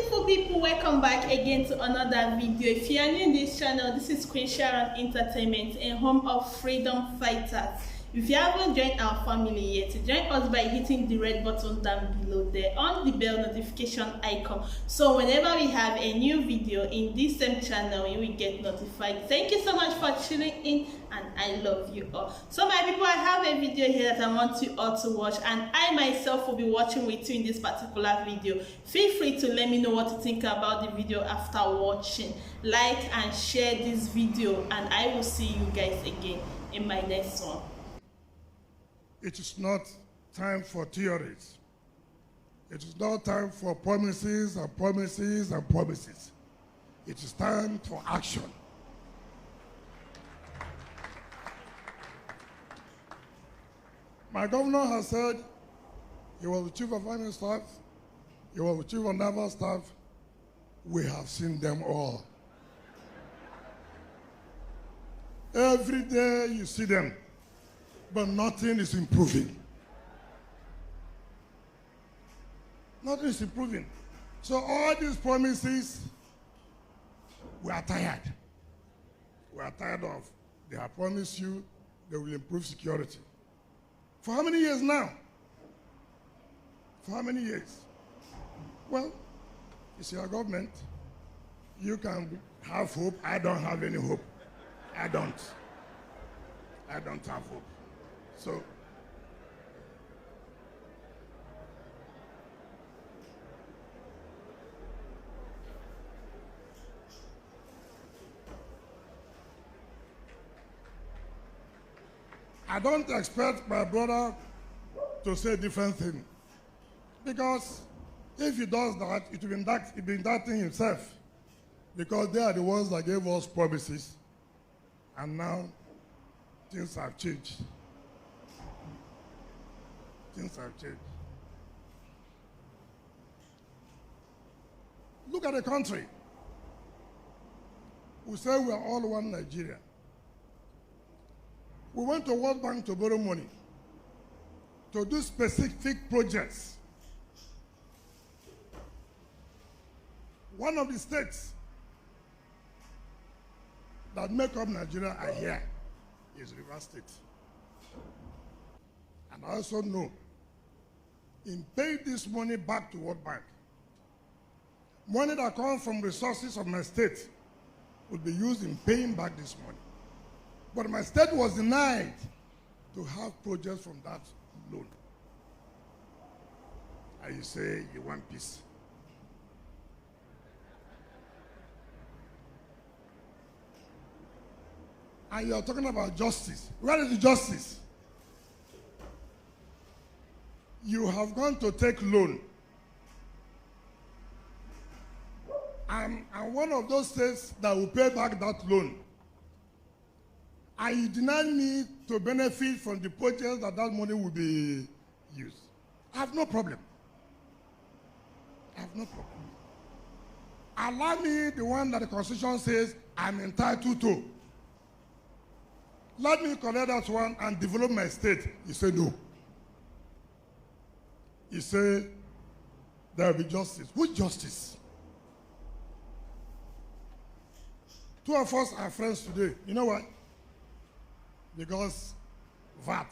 beautiful people, welcome back again to another video. If you are new in this channel, this is Queen Sharon Entertainment and home of freedom fighters. If you haven't joined our family yet, join us by hitting the red button down below there on the bell notification icon, so whenever we have a new video in this same channel, you will get notified. Thank you so much for tuning in, and I love you all. So my people, I have a video here that I want you all to watch, and I myself will be watching with you in this particular video. Feel free to let me know what you think about the video after watching. Like and share this video, and I will see you guys again in my next one. It is not time for theories. It is not time for promises and promises and promises. It is time for action. My governor has said he was the chief of army staff, he was the chief of naval staff. We have seen them all. Every day you see them, but nothing is improving. Nothing is improving. So all these promises, we are tired. We are tired of. They have promised you they will improve security. For how many years now? For how many years? Well, it's your government. You can have hope. I don't have any hope. I don't have hope. So, I don't expect my brother to say a different thing, because if he does that, it will be indicting himself, because they are the ones that gave us promises, and now things have changed. Things have changed. Look at the country. We say we are all one Nigeria. We went to World Bank to borrow money to do specific projects. One of the states that make up Nigeria are here is Rivers State. And I also know, in paying this money back to World Bank, money that comes from resources of my state would be used in paying back this money. But my state was denied to have projects from that loan. And you say you want peace. And you're talking about justice. Where is the justice? You have gone to take loan. I'm one of those states that will pay back that loan. And you deny me to benefit from the projects that money will be used. I have no problem. I have no problem. Allow me the one that the Constitution says I'm entitled to. Let me collect that one and develop my state. You say no. You say there will be justice. Which justice? Two of us are friends today. You know why? Because VAT.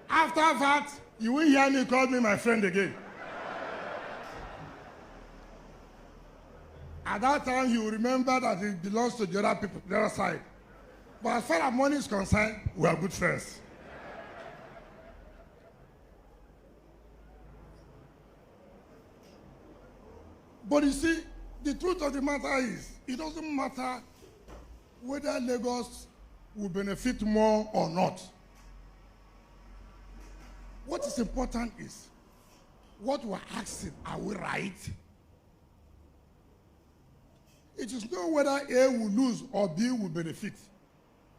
After VAT, you will hear me call me my friend again. At that time, you will remember that it belongs to the other people, the other side. But as far as money is concerned, we are good friends. But you see, the truth of the matter is, it doesn't matter whether Lagos will benefit more or not. What is important is, what we're asking, are we right? It is not whether A will lose or B will benefit.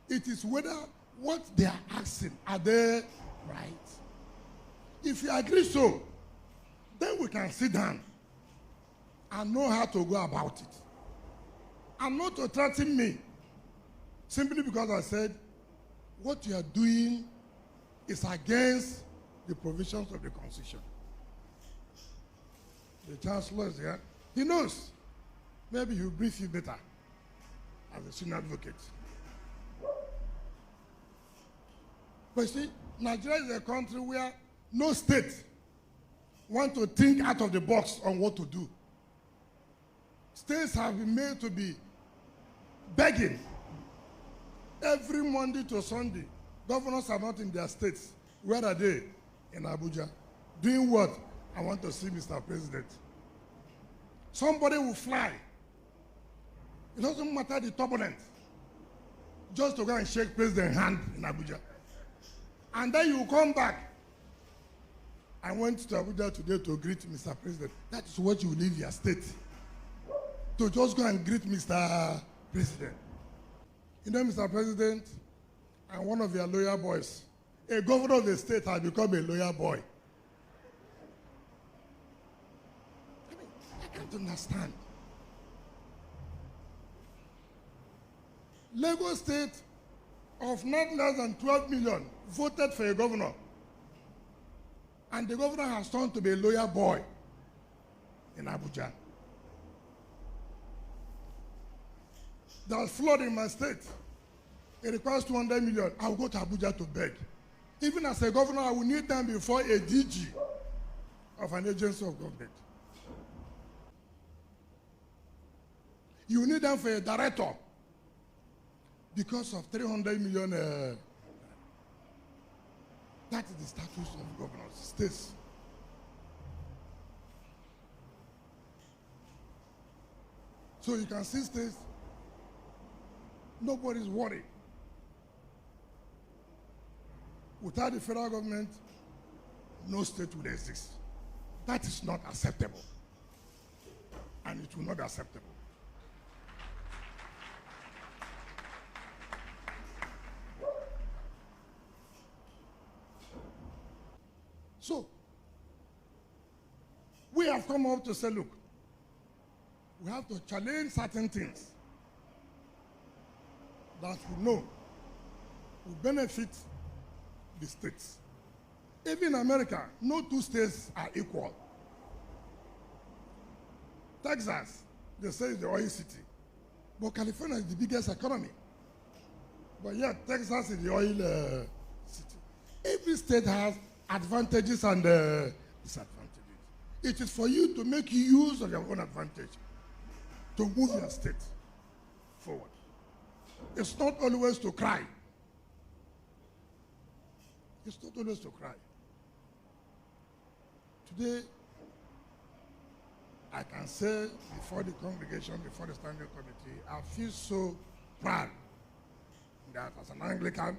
It is whether what they are asking, are they right? If you agree so, then we can sit down and know how to go about it. And not to threaten me Simply because I said, what you are doing is against the provisions of the Constitution. The Chancellor is here. He knows. Maybe he'll brief you better as a senior advocate. But you see, Nigeria is a country where no state wants to think out of the box on what to do. States have been made to be begging every Monday to Sunday. Governors are not in their states. Where are they? In Abuja. Doing what? I want to see Mr. President. Somebody will fly. It doesn't matter the turbulence. Just to go and shake President's hand in Abuja. And then you come back. I went to Abuja today to greet Mr. President. That is what you leave your state. To just go and greet Mr. President. You know, Mr. President, I'm one of your lawyer boys. A governor of the state has become a lawyer boy. I can't understand. Lagos State, of not less than 12 million, voted for a governor. And the governor has turned to be a lawyer boy in Abuja. There's flood in my state. It requires 200 million. I will go to Abuja to beg. Even as a governor, I will need them before a DG of an agency of government. You need them for a director because of 300 million. That is the status of governors, states. So you can see states, nobody's worried. Without the federal government, no state would exist. That is not acceptable. And it will not be acceptable. So, we have come up to say, look, we have to challenge certain things that we know will benefit the states. Even in America, no two states are equal. Texas, they say, is the oil city. But California is the biggest economy. But yet, Texas is the oil city. Every state has advantages and disadvantages. It is for you to make use of your own advantage to move your state forward. It's not always to cry. It's not always to cry. Today, I can say before the congregation, before the standing committee, I feel so proud that as an Anglican,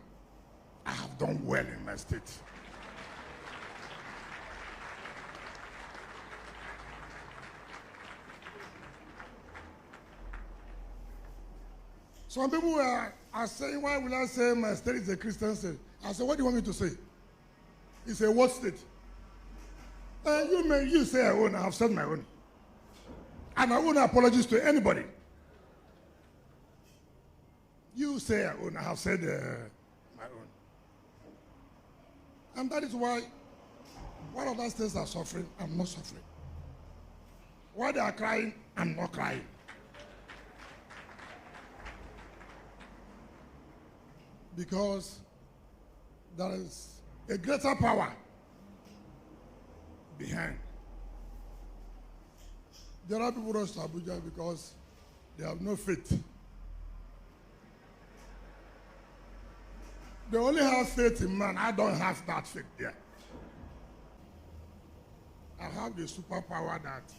I have done well in my state. Some people are saying, why will I say my state is a Christian state? I said, what do you want me to say? It's a what state? You say I own, I have said my own. And I won't apologize to anybody. You say I own, I have said my own. And that is why, while other states are suffering, I'm not suffering. While they are crying, I'm not crying. Because there is a greater power behind. There are people who rush to Abuja because they have no faith. They only have faith in man. I don't have that faith there. I have the superpower that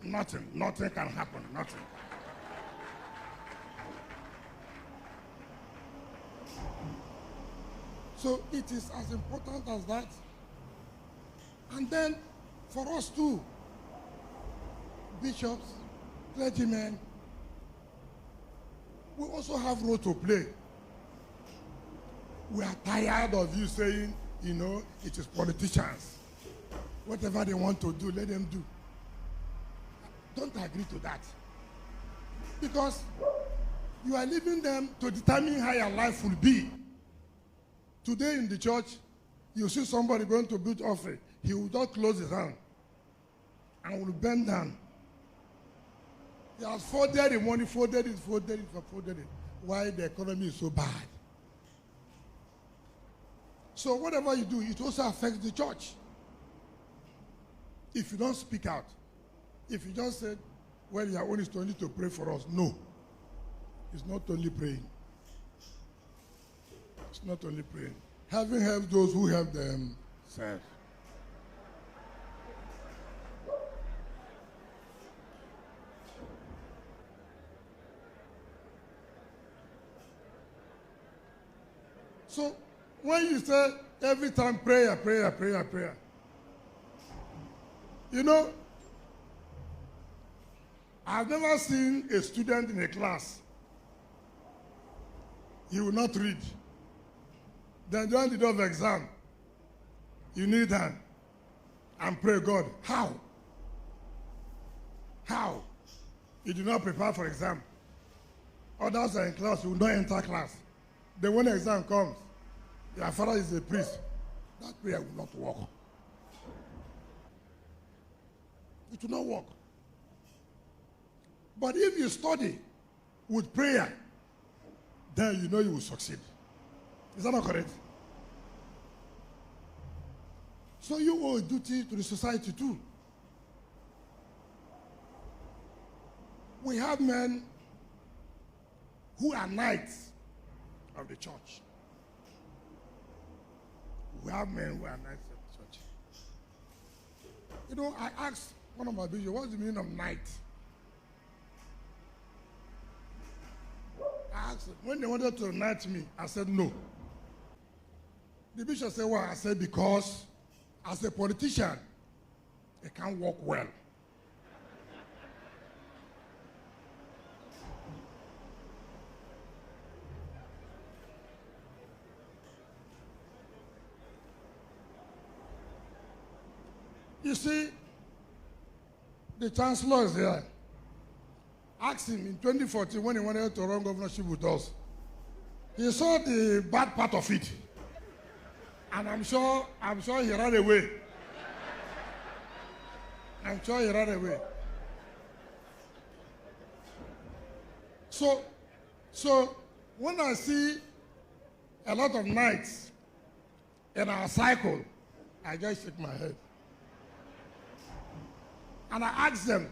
nothing can happen, nothing. So it is as important as that. And then for us too, bishops, clergymen, we also have role to play. We are tired of you saying, it is politicians. Whatever they want to do, let them do. Don't agree to that. Because You are leaving them to determine how your life will be. Today in the church, you see somebody going to build offering. He will just close his hand and will bend down. He has folded the money, folded it. Why the economy is so bad. So whatever you do, it also affects the church. If you don't speak out, if you just said, well, your own is only to pray for us. No. It's not only praying. It's not only praying. Having helped those who help themselves. So when you say every time prayer, you know, I've never seen a student in a class. He will not read. Then during the day of exam, you kneel down and pray God. How? How? You do not prepare for exam. Others are in class, you will not enter class. Then when the exam comes, your father is a priest. That prayer will not work. It will not work. But if you study with prayer, then you know you will succeed. Is that not correct? So you owe a duty to the society too. We have men who are knights of the church. We have men who are knights of the church. You know, I asked one of my bishops, what's the meaning of knight? I asked him, when they wanted to knight me, I said no. The bishop said, well, I said, because as a politician, it can't work well. You see, the chancellor is there. Ask him in 2014 when he wanted to run governorship with us. He saw the bad part of it. And I'm sure he ran away. I'm sure he ran away. So when I see a lot of knights in our cycle, I just shake my head. And I ask them,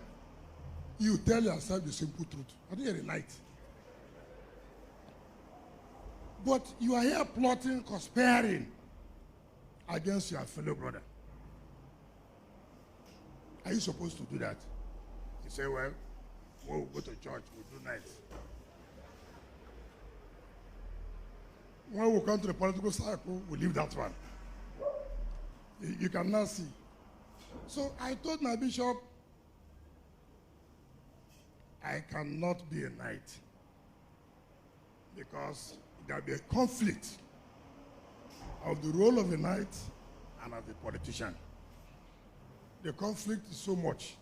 you tell yourself the simple truth. I think you're a knight. But you are here plotting, conspiring against your fellow brother. Are you supposed to do that? You say, well, we'll go to church, we'll do nights. When we come to the political cycle, we leave that one. You cannot see. So I told my bishop, I cannot be a knight because there will be a conflict of the role of a knight and of the politician. The conflict is so much.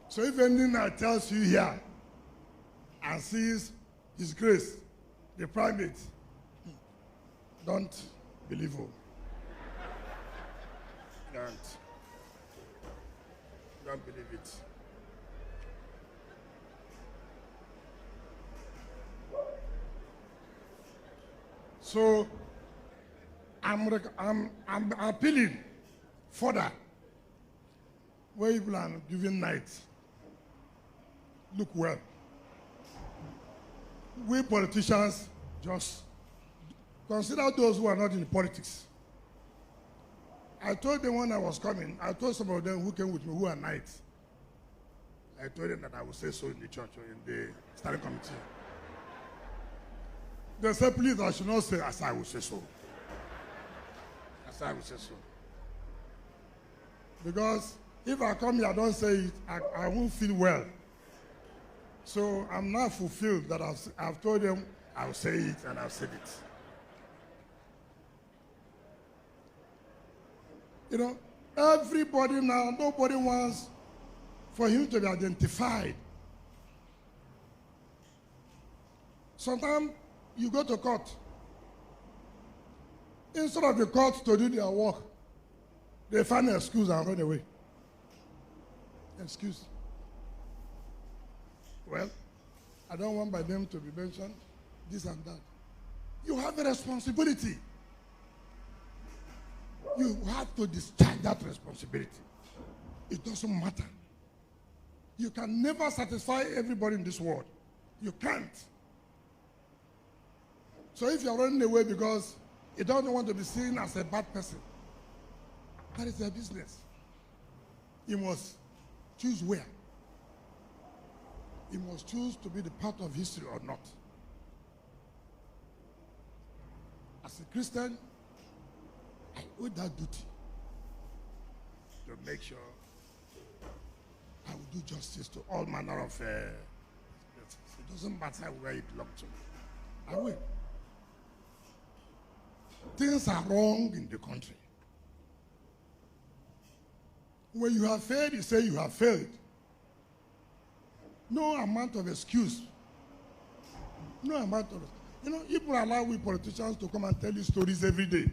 So if any knight tells you here and sees His Grace, the primate, don't believe him. Don't believe it. So I'm appealing further where people are giving nights. Look well. We politicians just consider those who are not in politics. I told them when I was coming, I told some of them who came with me who are knights. I told them that I would say so in the church or in the standing committee. They said, please, I should not say as I will say so. As I will say so. Because if I come here, I don't say it, I won't feel well. So I'm not fulfilled that I've told them I'll say it and I've said it. You know, everybody now, nobody wants for him to be identified Sometimes you go to court. Instead of the court to do their work, they find an excuse and run away. Excuse. Well, I don't want by them to be mentioned, this and that. You have a responsibility. You have to discharge that responsibility. It doesn't matter. You can never satisfy everybody in this world. You can't. So if you're running away because you don't want to be seen as a bad person, that is their business. You must choose where. You must choose to be the part of history or not. As a Christian, I owe that duty to make sure I will do justice to all manner of it doesn't matter where it belongs to. I will. Things are wrong in the country. When you have failed, you say you have failed. No amount of excuse. No amount of, people allow we politicians to come and tell you stories every day.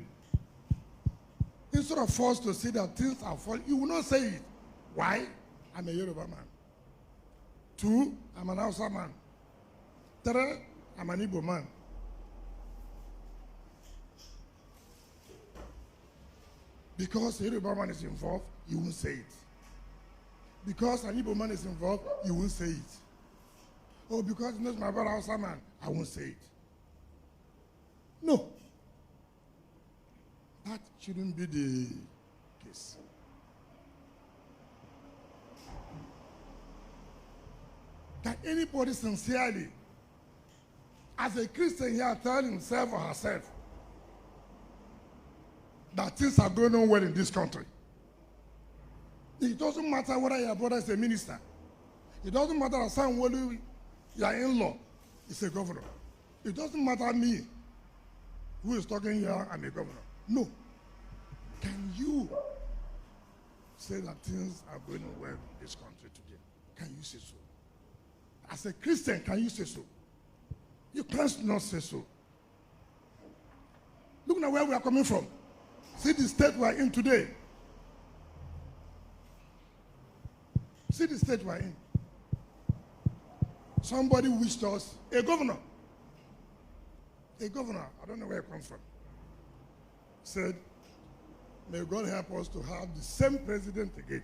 Instead of us to say that things are falling, you will not say it. Why? I'm a Yoruba man. 2, I'm an Hausa man. 3, I'm an Igbo man. Because a Yoruba man is involved, you won't say it. Because an Igbo man is involved, you won't say it. Oh, because it's not my brother Hausa man, I won't say it. No. That shouldn't be the case. Can anybody sincerely, as a Christian here, tell himself or herself that things are going on well in this country? It doesn't matter whether your brother is a minister. It doesn't matter that someone, your in-law, is a governor. It doesn't matter me, who is talking here, I'm a governor. No. Can you say that things are going on well in this country today? Can you say so? As a Christian, can you say so? You can't not say so. Look at where we are coming from. See the state we are in today. See the state we are in. Somebody wished us, a governor, I don't know where it comes from, said, may God help us to have the same president again.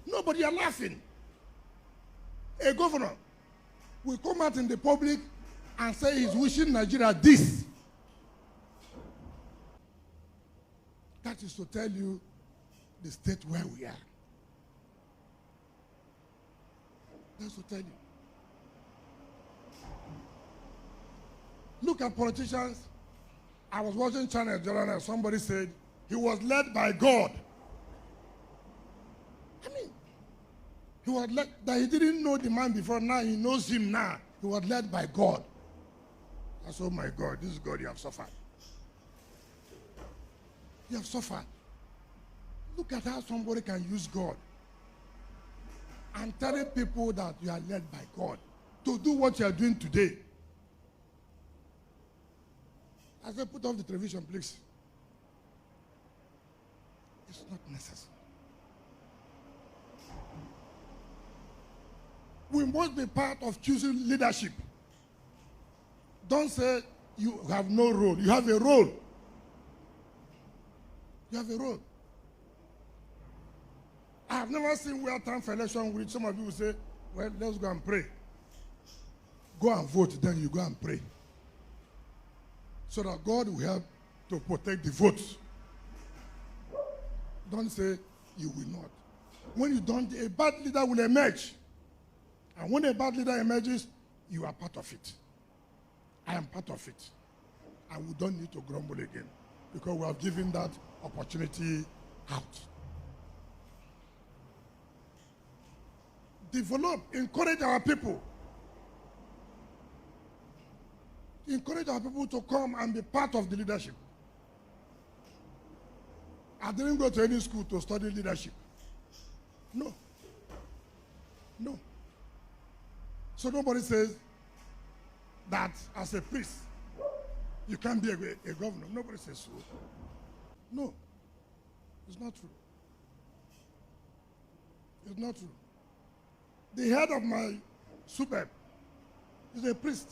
Nobody are laughing. A governor will come out in the public and say he's wishing Nigeria this. That is to tell you the state where we are. That's to tell you. Look at politicians. I was watching Channel Jordan and somebody said he was led by God. I mean, he was led, that he didn't know the man before, now he knows him now. He was led by God. I said, oh my God, this is God, you have suffered. You have suffered. Look at how somebody can use God and telling people that you are led by God to do what you are doing today. I said, put off the television, please. It's not necessary. We must be part of choosing leadership. Don't say you have no role. You have a role. You have a role. I have never seen where time for election which some of you will say, well, let's go and pray. Go and vote, then you go and pray. So that God will help to protect the votes. Don't say you will not. When you don't, a bad leader will emerge. And when a bad leader emerges, you are part of it. I am part of it. And we don't need to grumble again because we have given that opportunity out. Develop, encourage our people. Encourage our people to come and be part of the leadership. I didn't go to any school to study leadership. No. No. So nobody says, that as a priest, you can't be a governor. Nobody says so. No, it's not true. It's not true. The head of my suburb is a priest.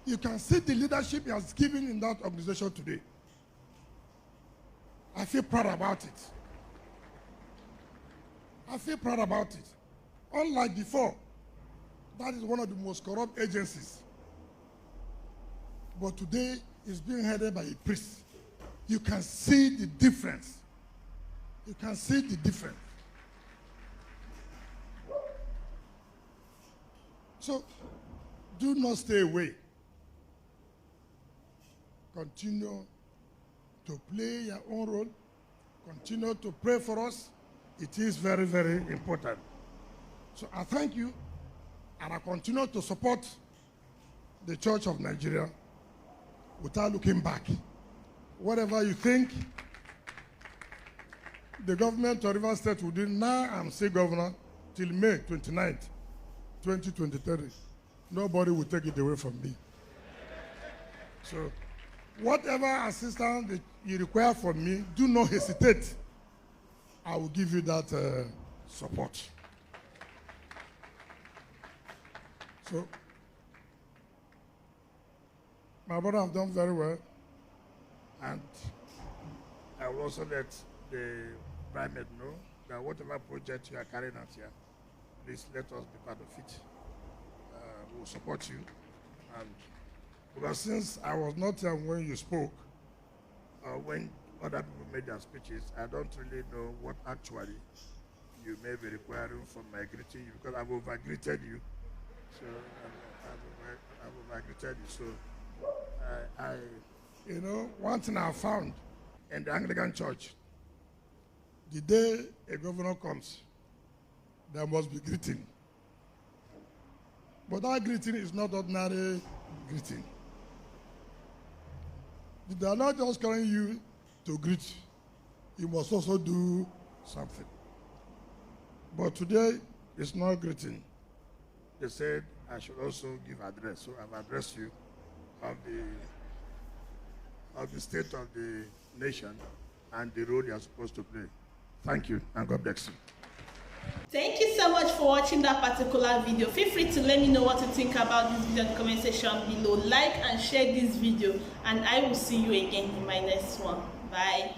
You can see the leadership he has given in that organization today. I feel proud about it. I feel proud about it. Unlike before, that is one of the most corrupt agencies. But today, it's being headed by a priest. You can see the difference. You can see the difference. So, do not stay away. Continue to play your own role. Continue to pray for us. It is very, very important. So I thank you, and I continue to support the Church of Nigeria without looking back. Whatever you think the government of Rivers State will do, now I'm still governor till May 29th, 2023. Nobody will take it away from me. So whatever assistance that you require from me, do not hesitate. I will give you that support. So, my brother have done very well, and I will also let the primate know that whatever project you are carrying out here, please let us be part of it. We will support you, and because since I was not here when you spoke, when other people made their speeches, I don't really know what actually you may be requiring from my greeting you, because I've over-greeted you. So I've over-greeted you. So you know, one thing I found in the Anglican Church, the day a governor comes, there must be greeting. But that greeting is not ordinary greeting. They are not just calling you to greet. You must also do something. But today, it's not greeting. They said I should also give address. So I've addressed you of the state of the nation and the role you are supposed to play. Thank you, and God bless you. Thank you so much for watching that particular video. Feel free to let me know what you think about this video in the comment section below. Like and share this video, and I will see you again in my next one. Bye.